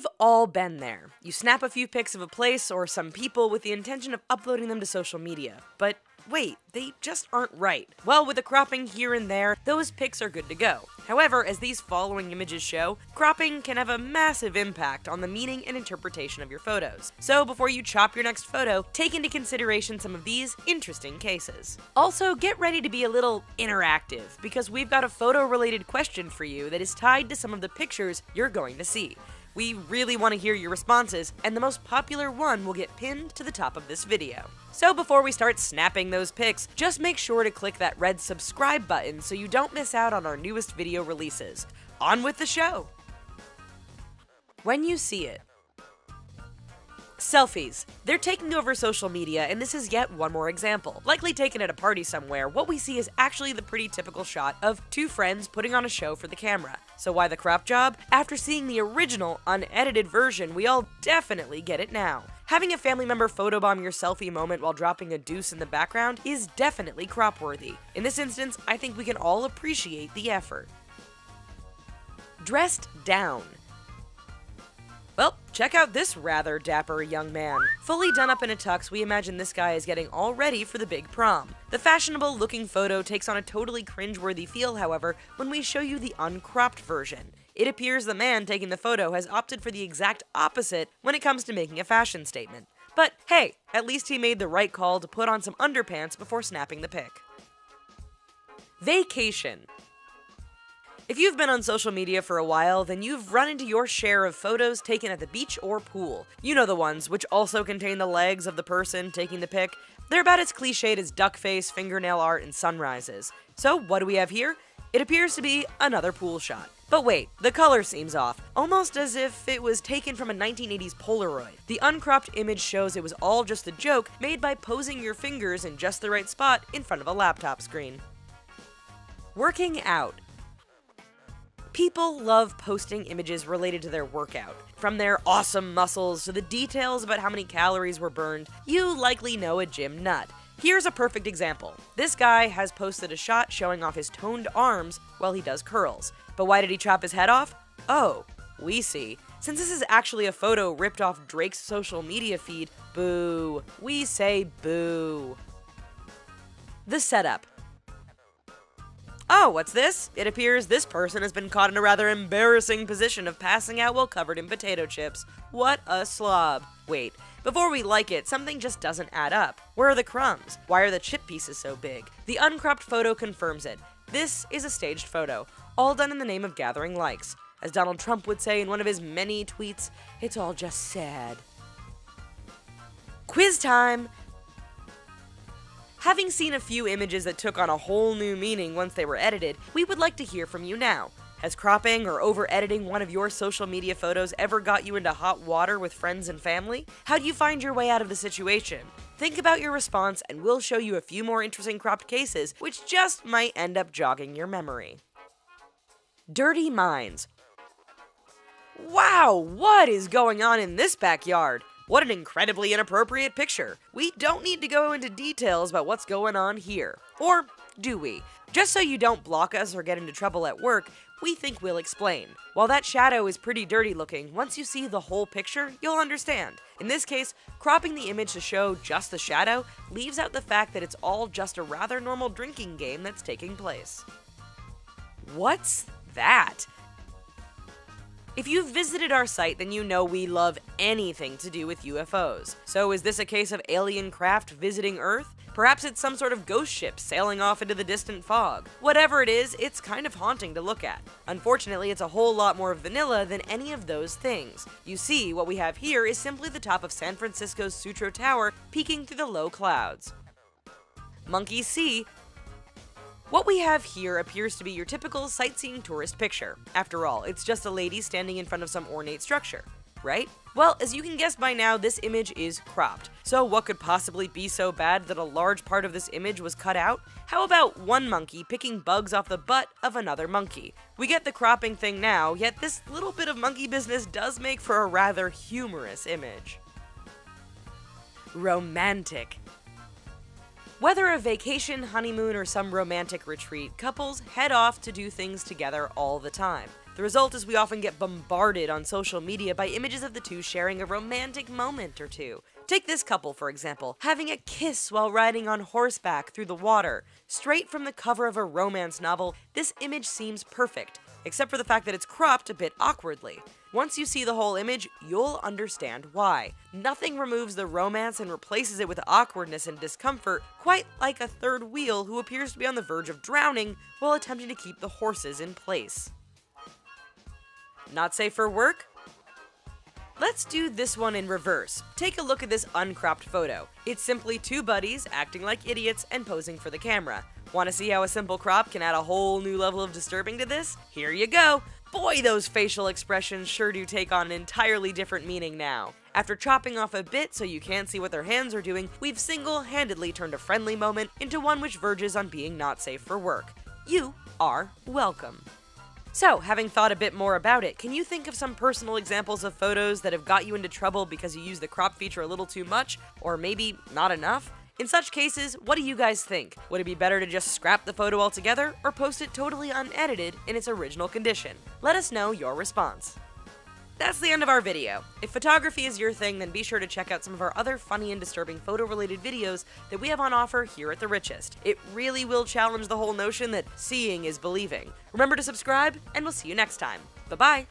We've all been there. You snap a few pics of a place or some people with the intention of uploading them to social media, but wait, they just aren't right. Well, with the cropping here and there, those pics are good to go. However, as these following images show, cropping can have a massive impact on the meaning and interpretation of your photos. So before you chop your next photo, take into consideration some of these interesting cases. Also, get ready to be a little interactive, because we've got a photo-related question for you that is tied to some of the pictures you're going to see. We really want to hear your responses, and the most popular one will get pinned to the top of this video. So before we start snapping those pics, just make sure to click that red subscribe button so you don't miss out on our newest video releases. On with the show! When you see it. Selfies. They're taking over social media, and this is yet one more example. Likely taken at a party somewhere, what we see is actually the pretty typical shot of two friends putting on a show for the camera. So why the crop job? After seeing the original, unedited version, we all definitely get it now. Having a family member photobomb your selfie moment while dropping a deuce in the background is definitely crop-worthy. In this instance, I think we can all appreciate the effort. Dressed down. Well, check out this rather dapper young man. Fully done up in a tux, we imagine this guy is getting all ready for the big prom. The fashionable looking photo takes on a totally cringe-worthy feel, however, when we show you the uncropped version. It appears the man taking the photo has opted for the exact opposite when it comes to making a fashion statement. But hey, at least he made the right call to put on some underpants before snapping the pic. Vacation. If you've been on social media for a while, then you've run into your share of photos taken at the beach or pool. You know the ones, which also contain the legs of the person taking the pic. They're about as cliched as duck face, fingernail art, and sunrises. So what do we have here? It appears to be another pool shot. But wait, the color seems off, almost as if it was taken from a 1980s Polaroid. The uncropped image shows it was all just a joke made by posing your fingers in just the right spot in front of a laptop screen. Working out. People love posting images related to their workout. From their awesome muscles to the details about how many calories were burned, you likely know a gym nut. Here's a perfect example. This guy has posted a shot showing off his toned arms while he does curls. But why did he chop his head off? Oh, we see. Since this is actually a photo ripped off Drake's social media feed, boo. We say boo. The setup. Oh, what's this? It appears this person has been caught in a rather embarrassing position of passing out while covered in potato chips. What a slob. Wait, before we like it, something just doesn't add up. Where are the crumbs? Why are the chip pieces so big? The uncropped photo confirms it. This is a staged photo, all done in the name of gathering likes. As Donald Trump would say in one of his many tweets, it's all just sad. Quiz time! Having seen a few images that took on a whole new meaning once they were edited, we would like to hear from you now. Has cropping or over-editing one of your social media photos ever got you into hot water with friends and family? How do you find your way out of the situation? Think about your response and we'll show you a few more interesting cropped cases, which just might end up jogging your memory. Dirty minds. Wow, what is going on in this backyard? What an incredibly inappropriate picture. We don't need to go into details about what's going on here. Or do we? Just so you don't block us or get into trouble at work, we think we'll explain. While that shadow is pretty dirty looking, once you see the whole picture, you'll understand. In this case, cropping the image to show just the shadow leaves out the fact that it's all just a rather normal drinking game that's taking place. What's that? If you've visited our site, then you know we love anything to do with UFOs. So is this a case of alien craft visiting Earth? Perhaps it's some sort of ghost ship sailing off into the distant fog. Whatever it is, it's kind of haunting to look at. Unfortunately, it's a whole lot more vanilla than any of those things. You see, what we have here is simply the top of San Francisco's Sutro Tower peeking through the low clouds. Monkey See. What we have here appears to be your typical sightseeing tourist picture. After all, it's just a lady standing in front of some ornate structure, right? Well, as you can guess by now, this image is cropped. So what could possibly be so bad that a large part of this image was cut out? How about one monkey picking bugs off the butt of another monkey? We get the cropping thing now, yet this little bit of monkey business does make for a rather humorous image. Romantic. Whether a vacation, honeymoon, or some romantic retreat, couples head off to do things together all the time. The result is we often get bombarded on social media by images of the two sharing a romantic moment or two. Take this couple, for example, having a kiss while riding on horseback through the water. Straight from the cover of a romance novel, this image seems perfect, except for the fact that it's cropped a bit awkwardly. Once you see the whole image, you'll understand why. Nothing removes the romance and replaces it with awkwardness and discomfort, quite like a third wheel who appears to be on the verge of drowning while attempting to keep the horses in place. Not safe for work? Let's do this one in reverse. Take a look at this uncropped photo. It's simply two buddies acting like idiots and posing for the camera. Want to see how a simple crop can add a whole new level of disturbing to this? Here you go! Boy, those facial expressions sure do take on an entirely different meaning now. After chopping off a bit so you can't see what their hands are doing, we've single-handedly turned a friendly moment into one which verges on being not safe for work. You are welcome. So, having thought a bit more about it, can you think of some personal examples of photos that have got you into trouble because you used the crop feature a little too much, or maybe not enough? In such cases, what do you guys think? Would it be better to just scrap the photo altogether, or post it totally unedited in its original condition? Let us know your response. That's the end of our video. If photography is your thing, then be sure to check out some of our other funny and disturbing photo-related videos that we have on offer here at The Richest. It really will challenge the whole notion that seeing is believing. Remember to subscribe, and we'll see you next time. Bye-bye!